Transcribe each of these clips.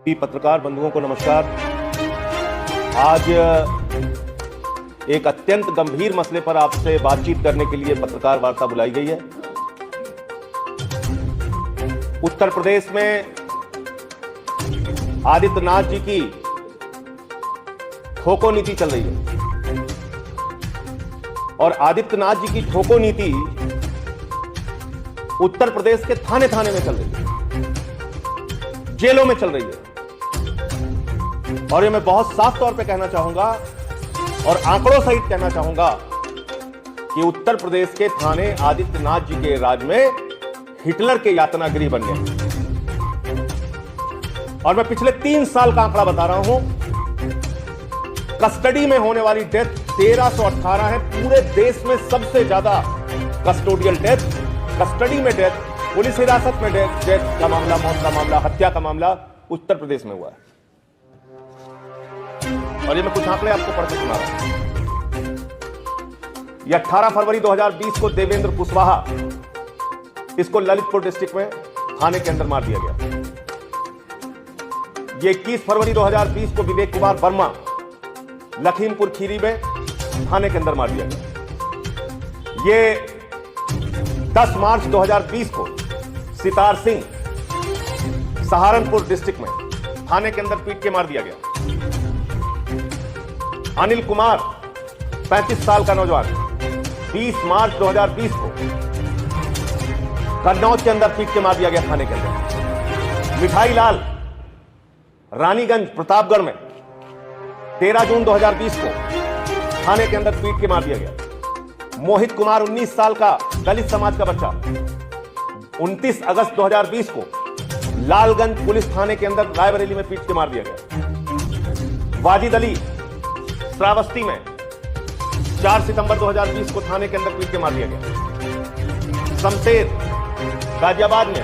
पत्रकार बंधुओं को नमस्कार। आज एक अत्यंत गंभीर मसले पर आपसे बातचीत करने के लिए पत्रकार वार्ता बुलाई गई है। उत्तर प्रदेश में आदित्यनाथ जी की ठोको नीति चल रही है और आदित्यनाथ जी की ठोको नीति उत्तर प्रदेश के थाने थाने में चल रही है, जेलों में चल रही है। और ये मैं बहुत साफ तौर पे कहना चाहूंगा और आंकड़ों सहित कहना चाहूंगा कि उत्तर प्रदेश के थाने आदित्यनाथ जी के राज में हिटलर के यातना गृह बन गए। और मैं पिछले 3 साल का आंकड़ा बता रहा हूं। कस्टडी में होने वाली डेथ 1318 है। पूरे देश में सबसे ज्यादा कस्टोडियल डेथ, कस्टडी में डेथ, पुलिस हिरासत में डेथ का मामला, मौत का मामला, हत्या का मामला उत्तर प्रदेश में हुआ है। और ये मैं कुछ आंकड़े आपको पढ़ के सुना रहा हूं। ये 18 फरवरी 2020 को देवेंद्र कुशवाहा, इसको ललितपुर डिस्ट्रिक्ट में थाने के अंदर मार दिया गया। ये 21 फरवरी 2020 को विवेक कुमार वर्मा, लखीमपुर खीरी में थाने के अंदर मार दिया गया। ये 10 मार्च 2020 को सितार सिंह, सहारनपुर डिस्ट्रिक्ट में थाने के अंदर पीट के मार दिया गया। अनिल कुमार, 35 साल का नौजवान, 20 मार्च 2020 को कन्नौज के अंदर पीट के मार दिया गया थाने के अंदर। मिठाई लाल, रानीगंज प्रतापगढ़ में 13 जून 2020 को थाने के अंदर पीट के मार दिया गया। मोहित कुमार, 19 साल का दलित समाज का बच्चा, 29 अगस्त 2020 को लालगंज पुलिस थाने के अंदर रायबरेली में पीट के मार दिया गया। वाजिद अली, श्रावस्ती में 4 सितंबर 2020 को थाने के अंदर पीट के मार दिया गया। शमशेर, गाजियाबाद में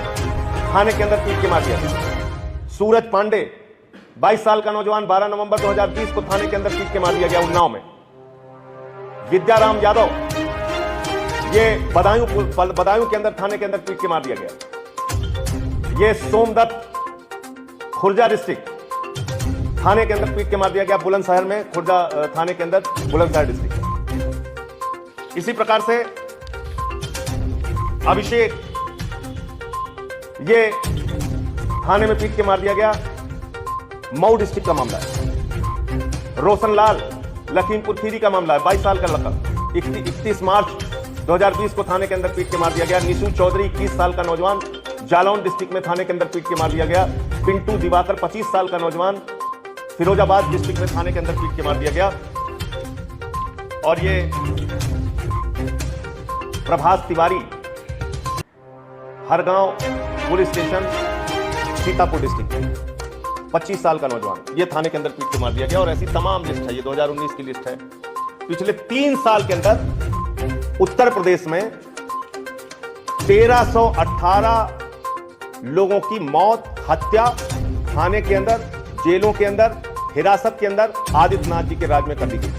थाने के अंदर पीट के मार दिया गया। सूरज पांडे, 22 साल का नौजवान, 12 नवंबर 2020 को थाने के अंदर पीट के मार दिया गया उन्नाव में। विद्याराम यादव, ये बदायूं के अंदर थाने के अंदर पीट के मार दिया गया। ये सोमदत्त, खुर्जा डिस्ट्रिक्ट थाने के अंदर पीट के मार दिया गया। बुलंदशहर में, खुर्जा थाने के अंदर बुलंदशहर डिस्ट्रिक्ट। इसी प्रकार से अभिषेक, ये थाने में पीट के मार दिया गया। मऊ डिस्ट्रिक्ट का मामला है। रोशनलाल, लखीमपुर खीरी का मामला है, 22 साल का लड़का, 31 मार्च 2020 को थाने के अंदर पीट के मार दिया गया। निशु चौधरी, 21 साल का नौजवान, जालौन डिस्ट्रिक्ट में थाने के अंदर पीट के मार दिया गया। पिंटू दिवाकर, 25 साल का नौजवान, फिरोजाबाद डिस्ट्रिक्ट में थाने के अंदर पीट के मार दिया गया। और ये Prabhas Tiwari, Hargaon police station, Sitapur district, 25 साल का नौजवान, ये थाने के अंदर पीट के मार दिया गया। और ऐसी तमाम लिस्ट है, ये 2019 की लिस्ट है। पिछले 3 साल के अंदर उत्तर प्रदेश में 1318 लोगों की मौत, हत्या थाने के अंदर, जेलों के अंदर, हिरासत के अंदर आदित्यनाथ जी के राज में कर दी गई।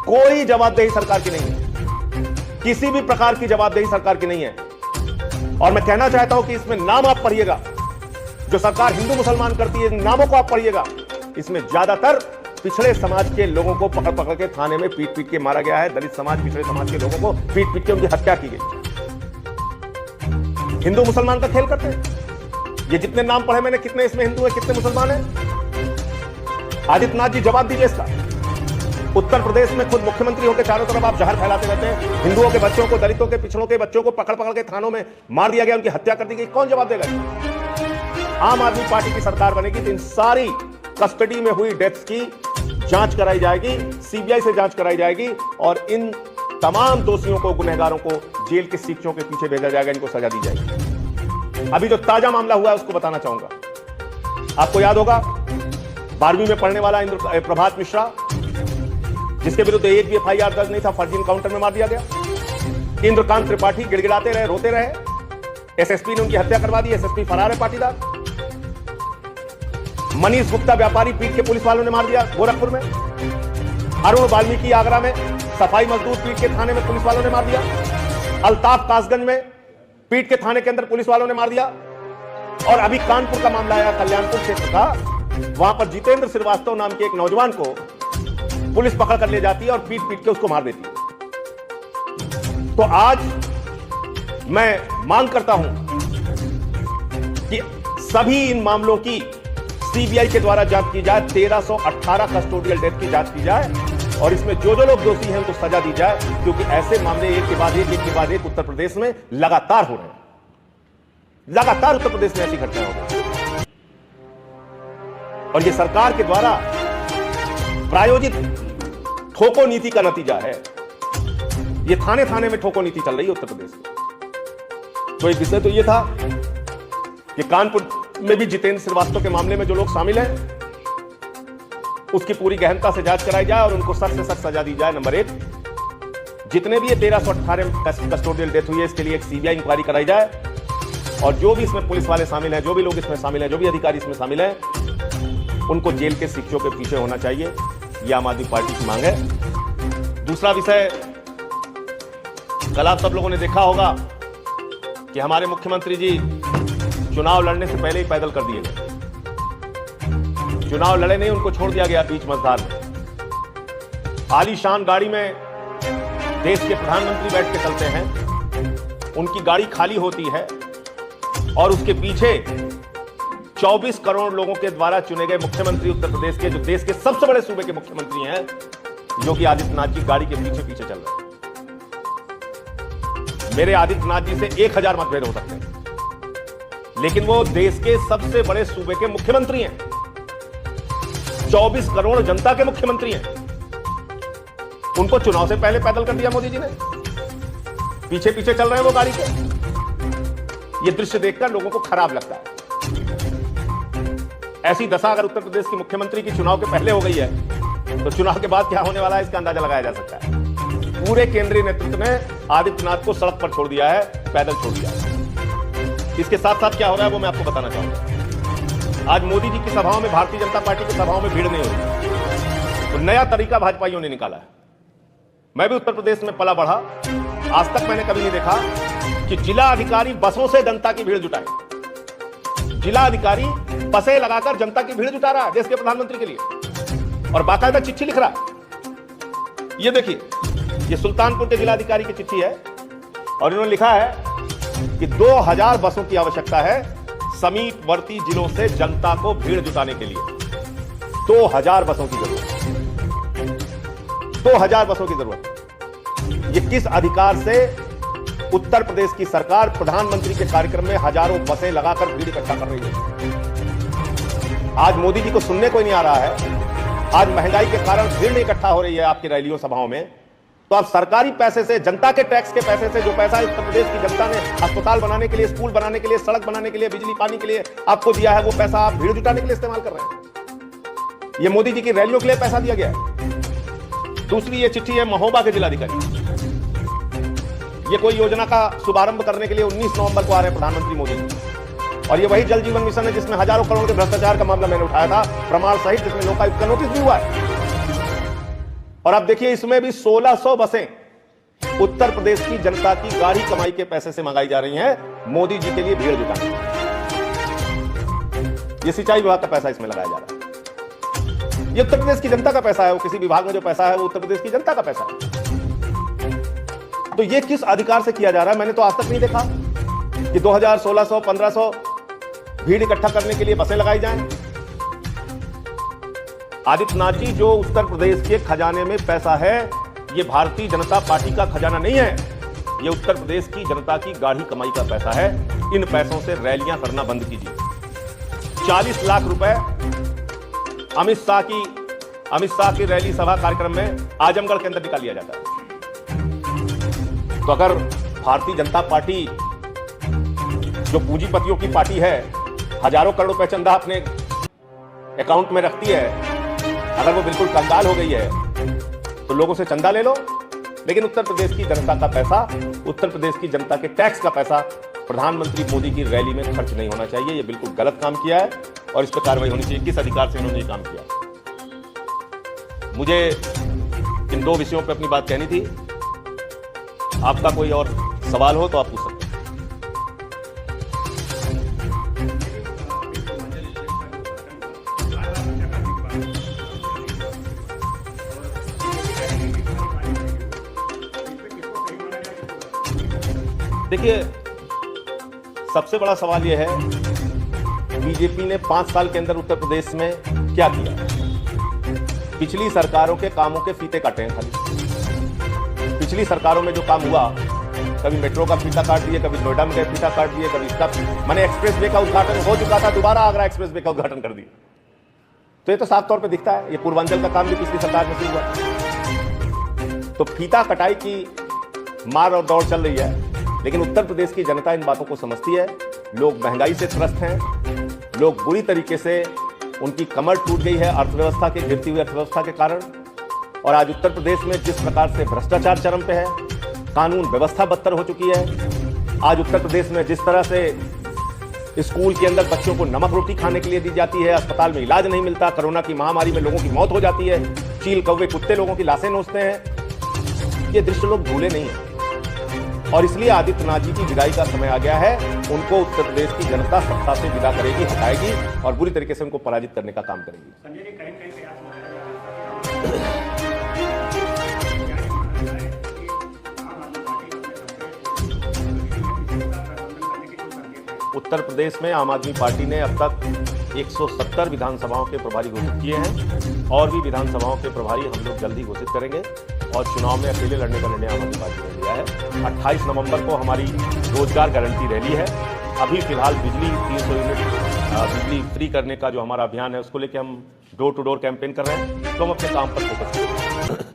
कोई जवाबदेही सरकार की नहीं है, किसी भी प्रकार की जवाबदेही सरकार की नहीं है। और मैं कहना चाहता हूं कि इसमें नाम आप पढ़िएगा, जो सरकार हिंदू मुसलमान करती है, नामों को आप पढ़िएगा। इसमें ज्यादातर पिछड़े समाज के लोगों को पकड़ पकड़ के थाने में पीट पीट के मारा गया है। दलित समाज, पिछड़े समाज के लोगों को पीट पीट के उनकी हत्या की गई। हिंदू मुसलमान का खेल करते हैं। ये जितने नाम पढ़े मैंने, कितने इसमें हिंदू है, कितने मुसलमान है? आदित्यनाथ जी जवाब दीजिए इसका। उत्तर प्रदेश में खुद मुख्यमंत्री होकर चारों तरफ आप जहर फैलाते रहते हैं। हिंदुओं के बच्चों को, दलितों के, पिछड़ों के बच्चों को पकड़ पकड़ के थानों में मार दिया गया, उनकी हत्या कर दी गई। कौन जवाब देगा? आम आदमी पार्टी की सरकार बनेगी तो इन सारी कस्टडी में हुई डेथ्स की जांच कराई जाएगी, सीबीआई से जांच कराई जाएगी और इन तमाम दोषियों को, गुनहगारों को जेल के सीखों के पीछे भेजा जाएगा, इनको सजा दी जाएगी। अभी जो ताजा मामला हुआ है उसको बताना चाहूंगा। आपको याद होगा 12वीं में पढ़ने वाला प्रभात मिश्रा, जिसके विरुद्ध एक भी एफआईआर दर्ज नहीं था, फर्जी एनकाउंटर में मार दिया गया। इंद्रकांत त्रिपाठी गिड़गिड़ाते रहे, रोते रहे, एसएसपी ने उनकी हत्या करवा दी। एसएसपी फरार है, पाटीदार। मनीष गुप्ता व्यापारी पीट के पुलिस वालों ने मार दिया गोरखपुर में। अरुण वाल्मीकि आगरा में सफाई मजदूर पीट के थाने में पुलिस वालों ने मार दिया। अल्ताफ कासगंज में पीट के थाने के अंदर पुलिस वालों ने मार दिया। और अभी कानपुर का मामला आया, कल्याणपुर क्षेत्र का, वहां पर जितेंद्र श्रीवास्तव नाम के एक नौजवान को पुलिस पकड़ कर ले जाती है और पीट पीट के उसको मार देती है। तो आज मैं मांग करता हूं कि सभी इन मामलों की सीबीआई के द्वारा जांच की जाए, 1318 कस्टोडियल डेथ की जांच की जाए और इसमें जो जो लोग दोषी हैं उनको सजा दी जाए, क्योंकि ऐसे मामले एक के बाद एक उत्तर प्रदेश में लगातार हो रहे हैं। लगातार उत्तर प्रदेश में ऐसी घटनाएं हो रही हैं और यह सरकार के द्वारा प्रायोजित ठोको नीति का नतीजा है। यह थाने थाने में ठोको नीति चल रही है उत्तर प्रदेश में। तो एक विषय तो यह था कि कानपुर में भी जितेंद्र श्रीवास्तव के मामले में जो लोग शामिल हैं उसकी पूरी गहनता से जांच कराई जाए और उनको सख्त से सख्त सजा दी जाए। नंबर 1, जितने भी ये 1318 कस्टोडियल डेथ हुई है इसके लिए एक सीबीआई इंक्वायरी कराई जाए और जो भी इसमें पुलिस वाले शामिल हैं, जो भी लोग इसमें शामिल हैं, जो भी अधिकारी इसमें शामिल हैं, उनको जेल के शिक्षों के पीछे होना चाहिए। यह आम आदमी पार्टी की मांग है। दूसरा विषय, कल आप सब लोगों ने देखा होगा कि हमारे मुख्यमंत्री जी चुनाव लड़ने से पहले ही पैदल कर दिए गए। चुनाव लड़े नहीं, उनको छोड़ दिया गया बीच मझधार में। आलीशान गाड़ी में देश के प्रधानमंत्री बैठ के चलते हैं, उनकी गाड़ी खाली होती है और उसके पीछे 24 करोड़ लोगों के द्वारा चुने गए मुख्यमंत्री उत्तर प्रदेश के, जो देश के सबसे बड़े सूबे के मुख्यमंत्री हैं, योगी आदित्यनाथ जी गाड़ी के पीछे पीछे चल रहे हैं। मेरे आदित्यनाथ जी से 1000 मतभेद हो सकते हैं, लेकिन वो देश के सबसे बड़े सूबे के मुख्यमंत्री हैं, 24 करोड़ जनता के मुख्यमंत्री हैं। उनको चुनाव से पहले पैदल कर दिया मोदी जी ने, पीछे पीछे चल रहे हैं वो गाड़ी के। ये दृश्य देखकर लोगों को खराब लगता है। ऐसी दशा अगर उत्तर प्रदेश की मुख्यमंत्री की चुनाव के पहले हो गई है तो चुनाव के बाद क्या होने वाला है इसका अंदाजा लगाया जा सकता है। पूरे केंद्रीय नेतृत्व ने आदित्यनाथ को सड़क पर छोड़ दिया है, पैदल छोड़ दिया है। इसके साथ साथ क्या हो रहा है वो मैं आपको बताना चाहूंगा। आज मोदी जी की सभाओं में, भारतीय जनता पार्टी की सभाओं में भीड़ नहीं हो रही, तो नया तरीका भाजपाइयों ने निकाला है। मैं भी उत्तर प्रदेश में पला बढ़ा, आज तक मैंने कभी नहीं देखा कि जिला अधिकारी बसों से जनता की भीड़ जुटाए। जिला अधिकारी बसें लगाकर जनता की भीड़ जुटा रहा है देश के प्रधानमंत्री के लिए और बाकायदा चिट्ठी लिख रहा है। ये देखिए, ये सुल्तानपुर के जिला अधिकारी की चिट्ठी है और इन्होंने लिखा है कि 2000 बसों की आवश्यकता है समीपवर्ती जिलों से जनता को भीड़ जुटाने के लिए। 2000 बसों की जरूरत, 2000 बसों की जरूरत। ये किस अधिकार से उत्तर प्रदेश की सरकार प्रधानमंत्री के कार्यक्रम में हजारों बसें लगाकर भीड़ इकट्ठा कर रही है? आज मोदी जी को सुनने को नहीं आ रहा है। आज महंगाई के कारण भीड़ इकट्ठा हो रही है आपकी रैलियों सभाओं में, तो आप सरकारी पैसे से, जनता के टैक्स के पैसे से, जो पैसा उत्तर प्रदेश की जनता ने अस्पताल बनाने के लिए, स्कूल बनाने के लिए, सड़क बनाने के लिए, बिजली पानी के लिए आपको दिया है, वो पैसा आप भीड़ जुटाने के लिए इस्तेमाल कर रहे हैं। ये मोदी जी की रैलियों के लिए पैसा दिया गया है। दूसरी ये चिट्ठी है महोबा के जिलाधिकारी। ये कोई योजना का शुभारंभ करने के लिए 19 नवंबर को आ रहे हैं प्रधानमंत्री मोदी जी, और ये वही जल जीवन मिशन है जिसमें हजारों करोड़ के भ्रष्टाचार का मामला मैंने उठाया था, प्रमाण सहित, जिसमें लोकायुक्त का नोटिस भी हुआ है। और अब देखिए, इसमें भी 1600 बसें उत्तर प्रदेश की जनता की गाढ़ी कमाई के पैसे से मंगाई जा रही हैं मोदी जी के लिए भीड़ जुटाने। ये सिंचाई विभाग का पैसा इसमें लगाया जा रहा है। ये उत्तर प्रदेश की जनता का पैसा है। वो किसी विभाग में जो पैसा है वो उत्तर प्रदेश की जनता का पैसा है। तो ये किस अधिकार से किया जा रहा है? मैंने तो आज तक नहीं देखा कि 2000, 1600, 1500 भीड़ इकट्ठा करने के लिए बसें लगाई जाएं। आदित्यनाथ जी, जो उत्तर प्रदेश के खजाने में पैसा है, ये भारतीय जनता पार्टी का खजाना नहीं है, ये उत्तर प्रदेश की जनता की गाढ़ी कमाई का पैसा है। इन पैसों से रैलियां करना बंद कीजिए। 40 लाख रुपए अमित शाह की रैली सभा कार्यक्रम में आजमगढ़ के अंदर निकाल लिया जाता है। तो अगर भारतीय जनता पार्टी, जो पूंजीपतियों की पार्टी है, हजारों करोड़ रुपए चंदा अपने अकाउंट में रखती है, अगर वो बिल्कुल कंगाल हो गई है तो लोगों से चंदा ले लो, लेकिन उत्तर प्रदेश की जनता का पैसा, उत्तर प्रदेश की जनता के टैक्स का पैसा प्रधानमंत्री मोदी की रैली में खर्च नहीं होना चाहिए। ये बिल्कुल गलत काम किया है और इस पर कार्रवाई होनी चाहिए। किस अधिकार से इन्होंने ये काम किया? मुझे इन 2 विषयों पर अपनी बात कहनी थी। आपका कोई और सवाल हो तो आप पूछ सकते हैं। देखिए, सबसे बड़ा सवाल यह है, बीजेपी ने 5 साल के अंदर उत्तर प्रदेश में क्या किया? पिछली सरकारों के कामों के फीते काटे हैं खाली। पिछली सरकारों में जो काम हुआ, कभी मेट्रो का फीता काट दिए, कभी नोएडा में फीता काट दिए, कभी इसका, मैंने एक्सप्रेस वे का उद्घाटन हो चुका था, दोबारा आगरा एक्सप्रेस वे का उद्घाटन कर दिया। तो ये तो साफ तौर पे दिखता है, ये पूर्वांचल का काम भी पिछली सरकार में शुरू हुआ। तो फीता कटाई की मार और दौड़ चल रही है, लेकिन उत्तर प्रदेश की जनता इन बातों को समझती है। लोग महंगाई से त्रस्त हैं, लोग बुरी तरीके से, उनकी कमर टूट गई है अर्थव्यवस्था के, गिरती हुई अर्थव्यवस्था के कारण। और आज उत्तर प्रदेश में जिस प्रकार से भ्रष्टाचार चरम पे है, कानून व्यवस्था बदतर हो चुकी है। आज उत्तर प्रदेश में जिस तरह से स्कूल के अंदर बच्चों को नमक रोटी खाने के लिए दी जाती है, अस्पताल में इलाज नहीं मिलता, कोरोना की महामारी में लोगों की मौत हो जाती है, चील कौवे कुत्ते लोगों की लाशें नोचते हैं, ये दृश्य लोग भूले नहीं है। और इसलिए आदित्यनाथ जी की विदाई का समय आ गया है। उनको उत्तर प्रदेश की जनता सत्ता से विदा करेगी, हटाएगी और बुरी तरीके से उनको पराजित करने का काम करेगी। संजय जी, कहीं प्रयास उत्तर प्रदेश में आम आदमी पार्टी ने अब तक 170 विधानसभाओं के प्रभारी घोषित किए हैं और भी विधानसभाओं के प्रभारी हम लोग जल्दी घोषित करेंगे। और चुनाव में अकेले लड़ने का निर्णय आम आदमी पार्टी ने लिया है। 28 नवंबर को हमारी रोजगार गारंटी रैली है। अभी फिलहाल बिजली 300 यूनिट बिजली फ्री करने का जो हमारा अभियान है, उसको लेकर हम डोर टू डोर कैंपेन कर रहे हैं। तो हम अपने काम पर फोकस करेंगे।